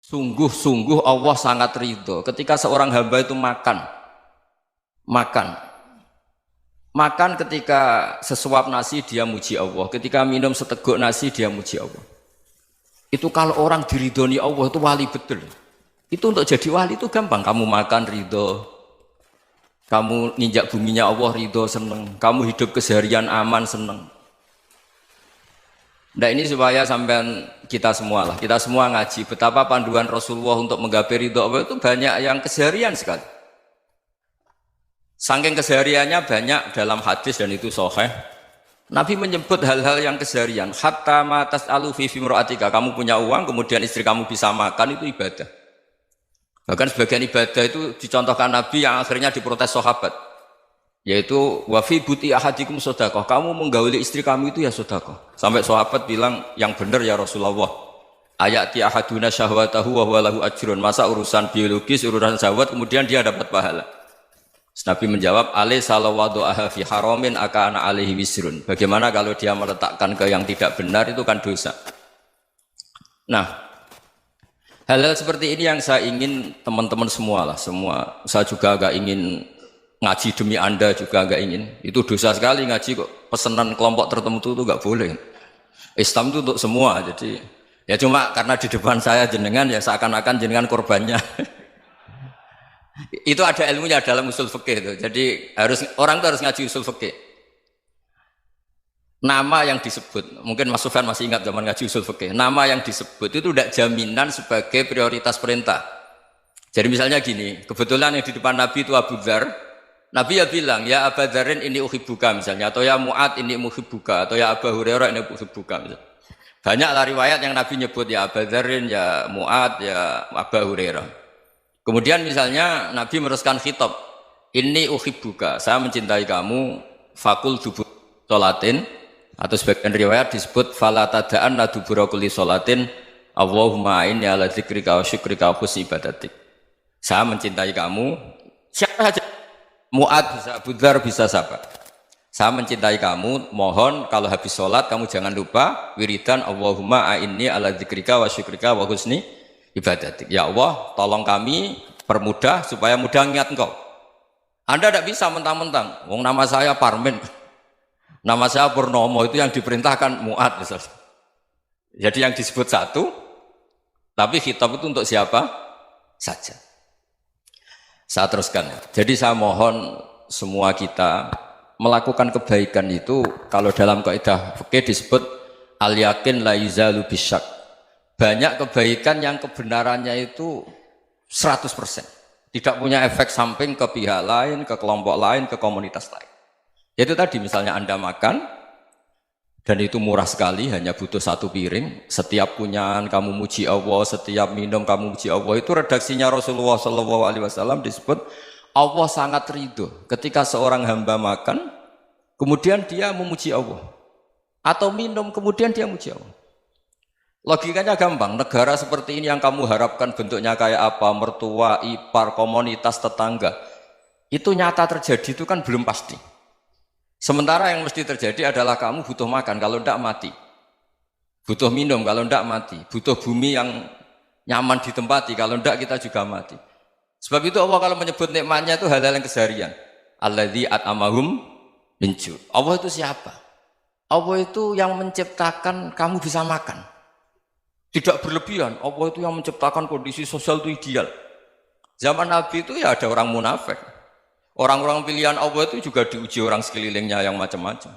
Sungguh-sungguh Allah sangat ridho ketika seorang hamba itu makan makan ketika sesuap nasi dia muji Allah, ketika minum seteguk nasi dia muji Allah. Itu kalau orang diridhoni Allah itu wali betul. Itu untuk jadi wali itu gampang, kamu makan ridho, kamu ninjak buminya Allah ridho seneng, kamu hidup keseharian aman seneng. Nah ini supaya sampean kita semua ngaji betapa panduan Rasulullah untuk menggapai ridho Allah itu banyak yang keseharian sekali. Saking kesehariannya banyak dalam hadis dan itu sahih. Nabi menyebut hal-hal yang keseharian. Hatta ma tas'alu fi fimra'atika, kamu punya uang kemudian istri kamu bisa makan itu ibadah. Bahkan sebagian ibadah itu dicontohkan Nabi yang akhirnya diprotes sahabat. Yaitu wafi buti ahadikum sodakoh, kamu menggauli istri kamu itu ya sodakoh. Sampai sahabat bilang yang benar ya Rasulullah, ayati ahaduna syahwatahu wa huwa lahu ajrun, masa urusan biologis, urusan syahwat kemudian dia dapat pahala. Nabi menjawab, alai salawadu'aha fi haramin akana alaihi wisrun, bagaimana kalau dia meletakkan ke yang tidak benar itu kan dosa. Nah hal-hal seperti ini yang saya ingin teman-teman semua saya juga agak ingin ngaji demi Anda juga enggak ingin. Itu dosa sekali ngaji kok pesanan kelompok tertentu itu enggak boleh. Islam itu untuk semua. Jadi ya cuma karena di depan saya jenengan ya seakan-akan jenengan korbannya. Itu ada ilmunya dalam usul fikih itu. Jadi orang itu harus ngaji usul fikih. Nama yang disebut, mungkin Mas Sufyan masih ingat zaman ngaji usul fikih. Nama yang disebut itu tidak jaminan sebagai prioritas perintah. Jadi misalnya gini, kebetulan yang di depan Nabi itu Abu Dzar. Nabi ya bilang, ya Aba Dzarin ini uhibbuka misalnya, atau ya Mu'ad ini uhibbuka, atau ya Abu Hurairah ini uhibbuka misalnya. Banyaklah riwayat yang Nabi nyebut ya Aba Dzarin, ya Mu'ad, ya Abu Hurairah. Kemudian misalnya Nabi meneruskan khitab, ini uhibbuka, saya mencintai kamu, fakul dubur sholatin, atau sebagian riwayat disebut fala tada'anna dubura kulli sholatin, Allahumma inni ala dzikrika wa syukrika wa husni ibadatik. Saya mencintai kamu, siapa saja. Mu'ad bisa, Abu Dzar bisa siapa? Saya mencintai kamu, mohon kalau habis sholat kamu jangan lupa wiridan Allahumma a'inni ala dzikrika wa syukrika wa husni ibadatik. Ya Allah, tolong kami permudah supaya mudah ingat engkau. Anda tidak bisa mentang-mentang, wong nama saya Parmin, nama saya Purnomo, itu yang diperintahkan Mu'ad misalnya. Jadi yang disebut satu, tapi khitab itu untuk siapa saja. Saya teruskan. Jadi saya mohon semua kita melakukan kebaikan itu kalau dalam kaidah fikih disebut al yakin la yuzalu bisyak. Banyak kebaikan yang kebenarannya itu 100%. Tidak punya efek samping ke pihak lain, ke kelompok lain, ke komunitas lain. Itu tadi misalnya Anda makan dan itu murah sekali, hanya butuh satu piring. Setiap kunyahan kamu muji Allah, setiap minum kamu muji Allah. Itu redaksinya Rasulullah SAW disebut Allah sangat ridho ketika seorang hamba makan, kemudian dia memuji Allah, atau minum kemudian dia muji Allah. Logikanya gampang. Negara seperti ini yang kamu harapkan bentuknya kayak apa, mertua, ipar, komunitas, tetangga, itu nyata terjadi itu kan belum pasti. Sementara yang mesti terjadi adalah kamu butuh makan, kalau tidak mati. Butuh minum, kalau tidak mati. Butuh bumi yang nyaman ditempati, kalau tidak kita juga mati. Sebab itu Allah kalau menyebut nikmatnya itu hal-hal yang keseharian. Alladzi at'amahum min ju'. Allah itu siapa? Allah itu yang menciptakan kamu bisa makan. Tidak berlebihan. Allah itu yang menciptakan kondisi sosial itu ideal. Zaman Nabi itu ya ada orang munafik. Orang-orang pilihan Allah itu juga diuji orang sekelilingnya yang macam-macam.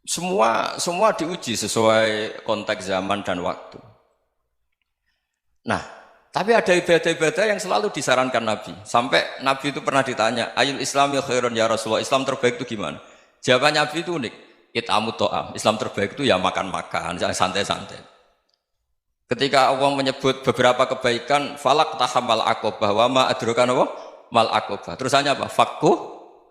Semua diuji sesuai konteks zaman dan waktu. Nah, tapi ada ibadah-ibadah yang selalu disarankan Nabi. Sampai Nabi itu pernah ditanya, ayul Islam ya khairun ya Rasulullah, Islam terbaik itu gimana? Jawaban Nabi itu unik. It'amut to'am. Islam terbaik itu ya makan-makan, santai-santai. Ketika Allah menyebut beberapa kebaikan, falak tahamal aqobah wa ma adrokan apa? Mal aqobah. Terusannya apa? Fakku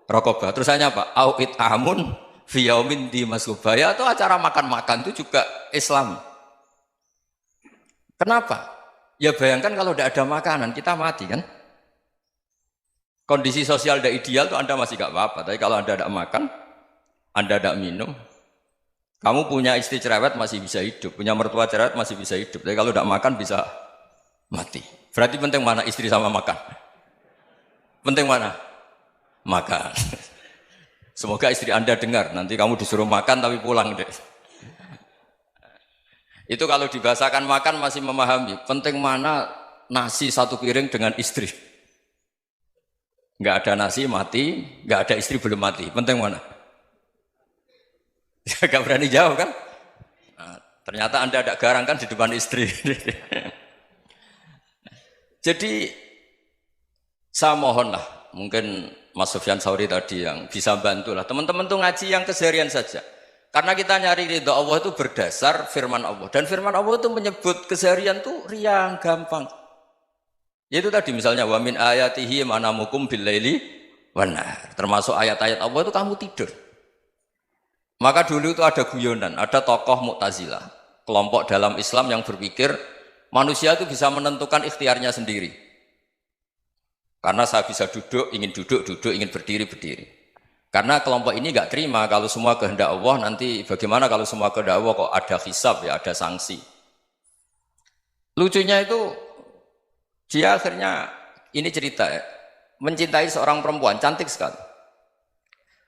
rokobah. Terusannya apa? Au it'amun fi yaumin di masubaya, atau acara makan-makan itu juga Islam. Kenapa? Ya bayangkan kalau tidak ada makanan, kita mati kan? Kondisi sosial tidak ideal itu Anda masih gak apa-apa, tapi kalau Anda tidak makan, Anda tidak minum, Kamu punya istri cerewet masih bisa hidup, punya mertua cerewet masih bisa hidup. Tapi kalau tidak makan bisa mati. Berarti penting mana istri sama makan? Penting mana? Makan. Semoga istri Anda dengar, nanti kamu disuruh makan tapi pulang deh. Itu kalau dibahasakan makan masih memahami. Penting mana nasi satu piring dengan istri. Nggak ada nasi mati, nggak ada istri belum mati. Penting mana? Gak berani jawab kan? Nah, ternyata Anda ada garang kan di depan istri. Jadi saya mohonlah, mungkin Mas Sufyan Sauri tadi yang bisa bantulah. Teman-teman tuh ngaji yang keseharian saja. Karena kita nyari ridha Allah itu berdasar firman Allah. Dan firman Allah itu menyebut keseharian tuh riang, gampang. Yaitu tadi misalnya wa min ayatihi manamukum billaili wan nahar. Termasuk ayat-ayat Allah itu kamu tidur. Maka dulu itu ada guyonan, ada tokoh Mu'tazilah, kelompok dalam Islam yang berpikir manusia itu bisa menentukan ikhtiarnya sendiri. Karena saya bisa duduk, ingin duduk, ingin berdiri, berdiri. Karena kelompok ini nggak terima kalau semua kehendak Allah, nanti bagaimana kalau semua kehendak Allah kok ada hisab ya, ada sanksi. Lucunya itu dia akhirnya, ini cerita ya, mencintai seorang perempuan, cantik sekali.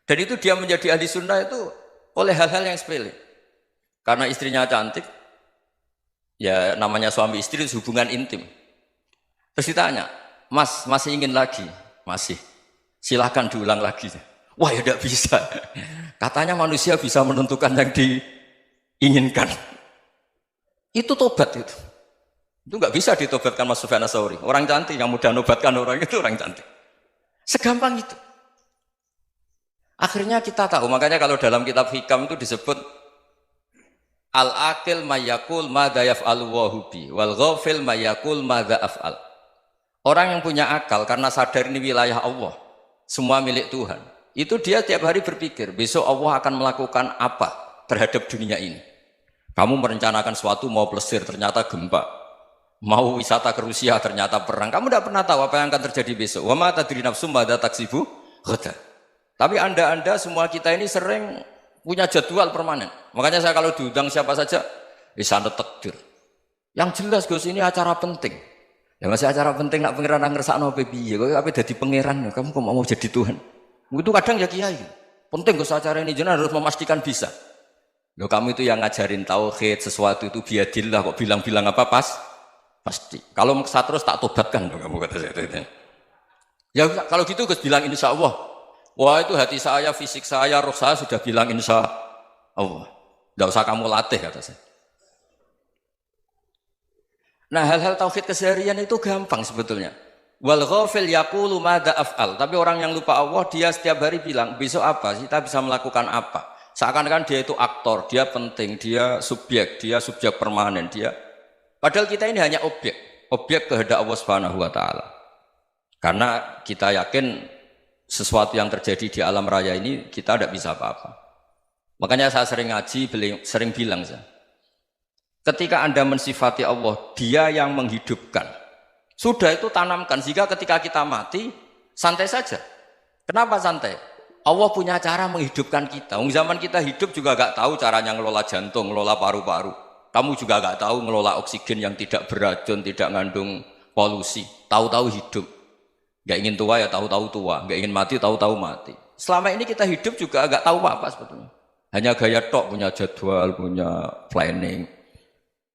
Dan itu dia menjadi ahli sunnah itu oleh hal-hal yang sepele. Karena istrinya cantik, ya namanya suami istri itu hubungan intim. Terus ditanya, Mas, masih ingin lagi? Masih. Silahkan diulang lagi. Wah ya tidak bisa. Katanya manusia bisa menentukan yang diinginkan. Itu tobat itu. Itu nggak bisa ditobatkan Mas Sufyan Ats-Tsauri. Orang cantik yang mudah nobatkan orang itu orang cantik. Segampang itu. Akhirnya kita tahu, makanya kalau dalam kitab Hikam itu disebut al-aqil mayyakul madza yaf'alu wa hubi wal ghafil mayyakul madza af'al. Orang yang punya akal karena sadar ini wilayah Allah, semua milik Tuhan. Itu dia tiap hari berpikir, besok Allah akan melakukan apa terhadap dunia ini. Kamu merencanakan sesuatu mau plesir, ternyata gempa. Mau wisata ke Rusia, ternyata perang. Kamu tidak pernah tahu apa yang akan terjadi besok. Wa ma tadri nafsum madza taksibu ghadan. Tapi anda semua kita ini sering punya jadwal permanen. Makanya saya kalau diundang siapa saja, sana takdir. Yang jelas Gus ini acara penting. Ya masih acara penting nak pangeran ngersakno piye? Kok ape dadi pangeran? Kamu kok mau jadi Tuhan? Itu kadang ya kiai. Penting Gus acara ini jenengan harus memastikan bisa. Loh kamu itu yang ngajarin tauhid, sesuatu itu biadillah kok bilang-bilang apa pasti. Kalau maksa terus tak tobatkan loh kamu kata saya itu. Ya kalau gitu Gus bilang insya Allah. Wah itu hati saya, fisik saya, roh saya sudah bilang insya Allah. Tidak usah kamu latih kata saya. Nah hal-hal tauhid keseharian itu gampang sebetulnya. Wal ghafil yaqulu madza af'al. Tapi orang yang lupa Allah dia setiap hari bilang besok apa? Kita bisa melakukan apa? Seakan-akan dia itu aktor, dia penting, dia subjek permanen, dia. Padahal kita ini hanya objek kehendak Allah Subhanahu wa taala. Karena kita yakin sesuatu yang terjadi di alam raya ini kita tidak bisa apa-apa. Makanya saya sering ngaji, sering bilang saya. Ketika Anda mensifati Allah, dia yang menghidupkan. Sudah itu tanamkan, sehingga ketika kita mati, santai saja. Kenapa santai? Allah punya cara menghidupkan kita. Zaman kita hidup juga gak tahu caranya ngelola jantung, ngelola paru-paru. Kamu juga gak tahu ngelola oksigen yang tidak beracun, tidak mengandung polusi. Tahu-tahu hidup. Gak ingin tua ya tahu-tahu tua, gak ingin mati tahu-tahu mati. Selama ini kita hidup juga gak tahu apa-apa sebetulnya. Hanya gaya tok, punya jadwal, punya planning.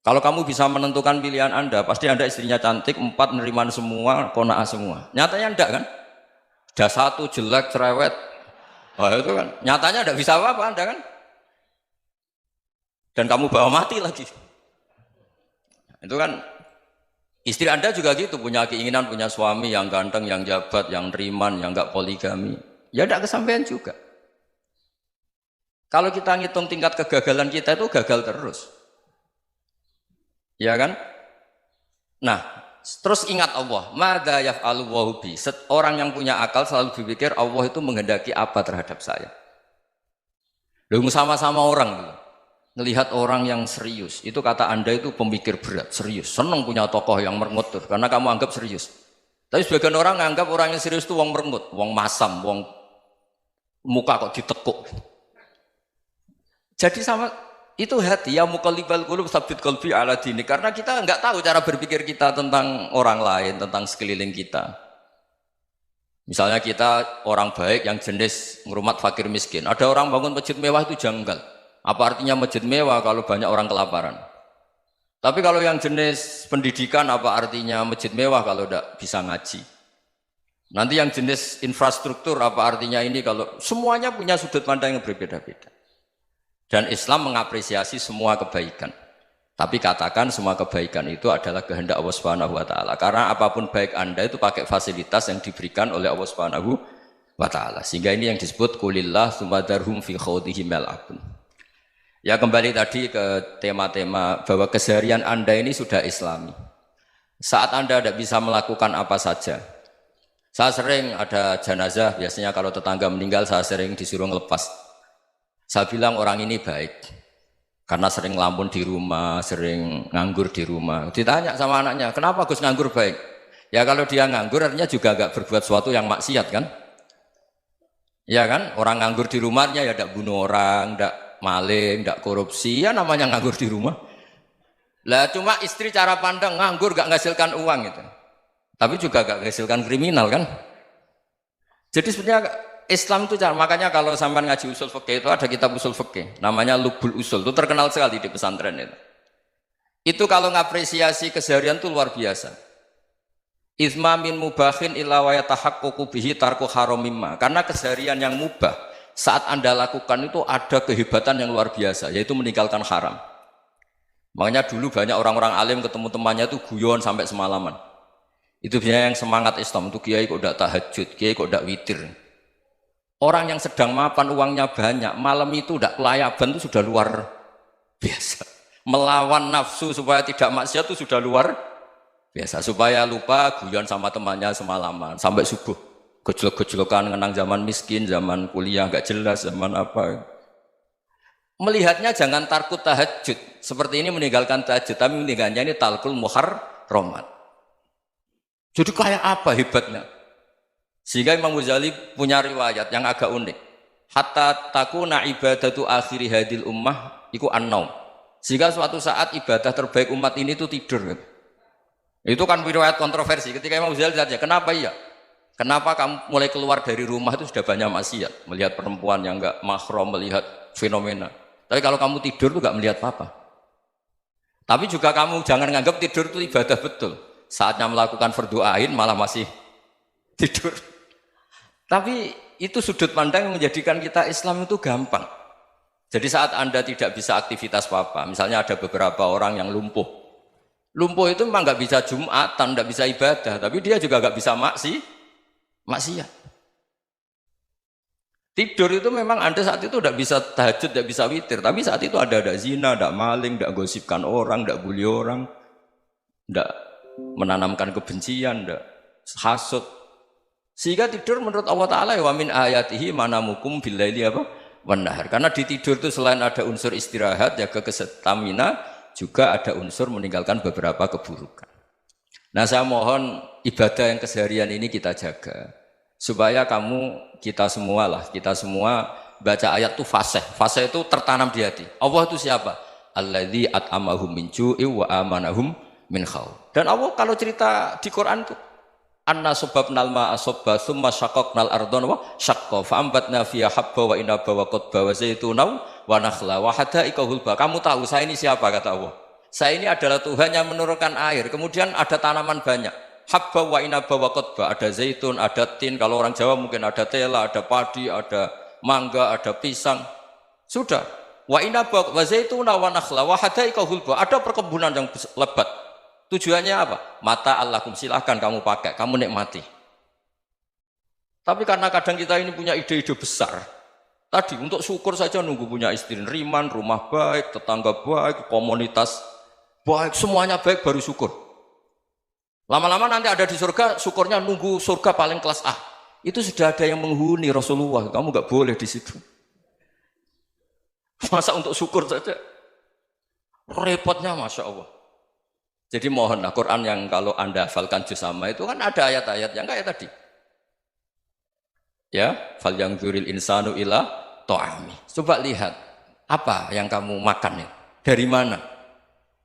Kalau kamu bisa menentukan pilihan Anda, pasti Anda istrinya cantik, 4 neriman semua, kona'ah semua. Nyatanya enggak kan? Ada 1 jelek, cerewet. Wah itu kan, nyatanya enggak bisa apa-apa Anda kan? Dan kamu bawa mati lagi. Itu kan, istri Anda juga gitu, punya keinginan, punya suami yang ganteng, yang jabat, yang neriman, yang enggak poligami. Ya enggak kesampaian juga. Kalau kita ngitung tingkat kegagalan kita itu gagal terus. Ya kan? Nah, terus ingat Allah, madza yaf'alu wa bi. Orang yang punya akal selalu berpikir Allah itu menghendaki apa terhadap saya. Lalu sama-sama orang gitu. Ngelihat orang yang serius, itu kata Anda itu pemikir berat, serius. Senang punya tokoh yang merengut tuh, karena kamu anggap serius. Tapi sebagian orang anggap orang yang serius itu wong merengut, wong masam, wong muka kok ditekuk. Jadi sama itu hati ya muqallibal qulub tsabbit qalbi ala dini, karena kita nggak tahu cara berpikir kita tentang orang lain, tentang sekeliling kita. Misalnya kita orang baik yang jenis ngurmat fakir miskin, ada orang bangun masjid mewah itu janggal. Apa artinya masjid mewah kalau banyak orang kelaparan? Tapi kalau yang jenis pendidikan, apa artinya masjid mewah kalau tidak bisa ngaji? Nanti yang jenis infrastruktur, apa artinya ini kalau semuanya punya sudut pandang yang berbeda-beda. Dan Islam mengapresiasi semua kebaikan. Tapi katakan semua kebaikan itu adalah kehendak Allah Subhanahu wa taala. Karena apapun baik Anda itu pakai fasilitas yang diberikan oleh Allah Subhanahu wa taala. Sehingga ini yang disebut qulillah tsumadarhum fi khawdihim yal'abun. Ya kembali tadi ke tema-tema bahwa keseharian Anda ini sudah Islami. Saat Anda tidak bisa melakukan apa saja. Saya sering ada jenazah, biasanya kalau tetangga meninggal saya sering disuruh ngelepas. Saya bilang orang ini baik, karena sering ngelamun di rumah, sering nganggur di rumah. Ditanya sama anaknya, kenapa Gus nganggur baik? Ya kalau dia nganggur artinya juga agak berbuat sesuatu yang maksiat kan? Ya kan, orang nganggur di rumahnya ya tidak bunuh orang, tidak maling, tidak korupsi, ya namanya nganggur di rumah. Lah cuma istri cara pandang nganggur gak menghasilkan uang itu. Tapi juga gak menghasilkan kriminal kan? Jadi sebenarnya Islam itu cara, makanya kalau sampai ngaji usul fikih itu ada kitab usul fikih, namanya Lubul Usul, itu terkenal sekali di pesantren itu. Itu kalau ngapresiasi keseharian itu luar biasa. Izma min mubahin illa wa yatahaqqaqu bihi tarku haramimma. Karena keseharian yang mubah saat Anda lakukan itu ada kehebatan yang luar biasa, yaitu meninggalkan haram. Makanya dulu banyak orang-orang alim ketemu temannya itu guyon sampai semalaman. Itu biasanya yang semangat Islam itu kiai kok tidak tahajud, kiai kok tidak witir. Orang yang sedang mapan uangnya banyak, malam itu tidak kelayaban itu sudah luar biasa. Melawan nafsu supaya tidak maksiat itu sudah luar biasa. Supaya lupa guyon sama temannya semalaman sampai subuh. Gejlok-gejlokan ngenang zaman miskin, zaman kuliah nggak jelas, zaman apa. Melihatnya jangan tarkut tahajud. Seperti ini meninggalkan tahajud, tapi meninggalkannya ini talkul muharramat. Jadi kayak apa hebatnya? Sehingga Imam Ghazali punya riwayat yang agak unik. Hatta takuna ibadatu akhiri hadil ummah iku an-naum. Sehingga suatu saat ibadah terbaik umat ini itu tidur. Itu kan riwayat kontroversi. Ketika Imam Ghazali tanya, kenapa iya? Kenapa kamu mulai keluar dari rumah itu sudah banyak maksiat? Melihat perempuan yang enggak mahram, melihat fenomena. Tapi kalau kamu tidur itu enggak melihat apa-apa. Tapi juga kamu jangan nganggap tidur itu ibadah betul. Saatnya melakukan fardu ain malah masih tidur. Tapi itu sudut pandang yang menjadikan kita Islam itu gampang. Jadi saat Anda tidak bisa aktivitas apa-apa, misalnya ada beberapa orang yang lumpuh. Lumpuh itu memang nggak bisa Jumatan, nggak bisa ibadah, tapi dia juga nggak bisa maksiat. Tidur itu memang Anda saat itu tidak bisa tahajud, tidak bisa witir, tapi saat itu ada zina, ada maling, tidak gosipkan orang, tidak bully orang, tidak menanamkan kebencian, tidak hasud. Sehingga tidur menurut Allah Ta'ala wa min ayatihi manamukum billaili apa? Wan nahar. Karena di tidur itu selain ada unsur istirahat, jaga kestamina, juga ada unsur meninggalkan beberapa keburukan. Nah saya mohon ibadah yang keseharian ini kita jaga. Supaya kita semua baca ayat itu fasih. Fasih itu tertanam di hati. Allah itu siapa? Alladzi at'amahum min ju'i wa amanahum min khauf. Dan Allah kalau cerita di Quran itu anna sababnal ma'a sabba thumma syaqaqnal ardha wa syaqqa fa ambatna fiha habba wa inaba wa qadba wa zaituna wa nakhla wa hadaika hulba. Kamu tahu saya ini siapa, kata Allah? Saya ini adalah Tuhan yang menurunkan air, kemudian ada tanaman banyak, habba wa inaba wa qadba, ada zaitun, ada tin, kalau orang Jawa mungkin ada tela, ada padi, ada mangga, ada pisang. Sudah. Wa inaba wa zaituna wa nakhla wa hadaika hulba, ada perkebunan yang lebat. Tujuannya apa? Mata Allahkum, silahkan kamu pakai, kamu nikmati. Tapi karena kadang kita ini punya ide-ide besar. Tadi untuk syukur saja nunggu punya istri riman, rumah baik, tetangga baik, komunitas baik, semuanya baik baru syukur. Lama-lama nanti ada di surga, syukurnya nunggu surga paling kelas A. Itu sudah ada yang menghuni Rasulullah, kamu nggak boleh di situ. Masa untuk syukur saja? Repotnya Masya Allah. Jadi mohonlah Quran yang kalau Anda hafalkan juz amma itu kan ada ayat-ayat yang kayak tadi. Ya, fal yang dzuril insanu ila ta'ami. Coba lihat Apa yang kamu makan ya? Dari mana?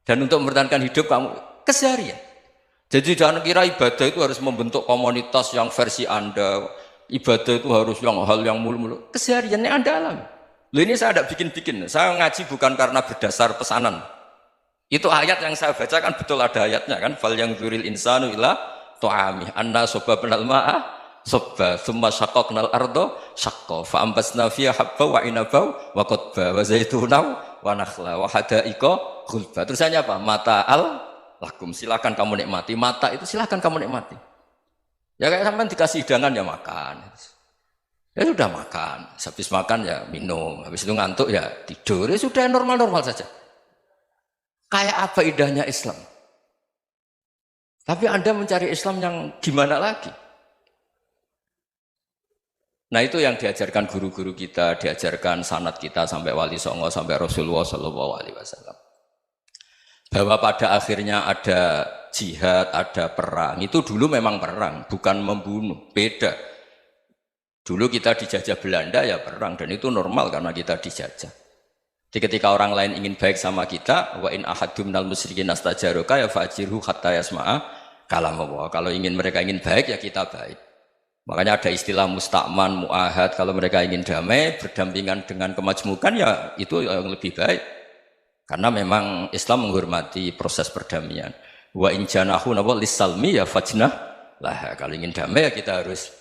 Dan untuk mempertahankan hidup kamu keseharian. Jadi jangan kira ibadah itu harus membentuk komunitas yang versi Anda. Ibadah itu harus yang hal yang mulu-mulu. Kesehariannya Anda alami. Loh ini saya tidak bikin-bikin. Saya ngaji bukan karena berdasar pesanan. Itu ayat yang saya baca kan betul ada ayatnya kan. Fal yang dzuril insanu ila tu'ami anna sobabnal ma'a sobba thumma syaqaqnal ardo syaqqa fa ambasna fiha habba wa inaba wa qadba wa zaituna wa nakhla wa hadaiqa ghulba. Terusannya apa? Mata'al lakum, silakan kamu nikmati. Mata itu silakan kamu nikmati. Ya kayak sampean dikasih hidangan ya makan. Ya sudah makan, habis makan ya minum, habis itu ngantuk ya tidur. Ya sudah normal-normal saja. Kayak apa indahnya Islam? Tapi Anda mencari Islam yang gimana lagi? Nah itu yang diajarkan guru-guru kita, diajarkan sanad kita sampai Wali Songo, sampai Rasulullah SAW. Bahwa pada akhirnya ada jihad, ada perang. Itu dulu memang perang, bukan membunuh, beda. Dulu kita dijajah Belanda ya perang, dan itu normal karena kita dijajah. Jadi ketika orang lain ingin baik sama kita, wa in ahadum minal musyrikin astajaroka ya fajirhu hatta yasma'a kalam Allah. Kalau mereka ingin baik ya kita baik. Makanya ada istilah musta'man, mu'ahad. Kalau mereka ingin damai, berdampingan dengan kemajmukan ya itu yang lebih baik. Karena memang Islam menghormati proses perdamaian. Wa in janahu lis-salmi ya fajnah lah. Kalau ingin damai ya kita harus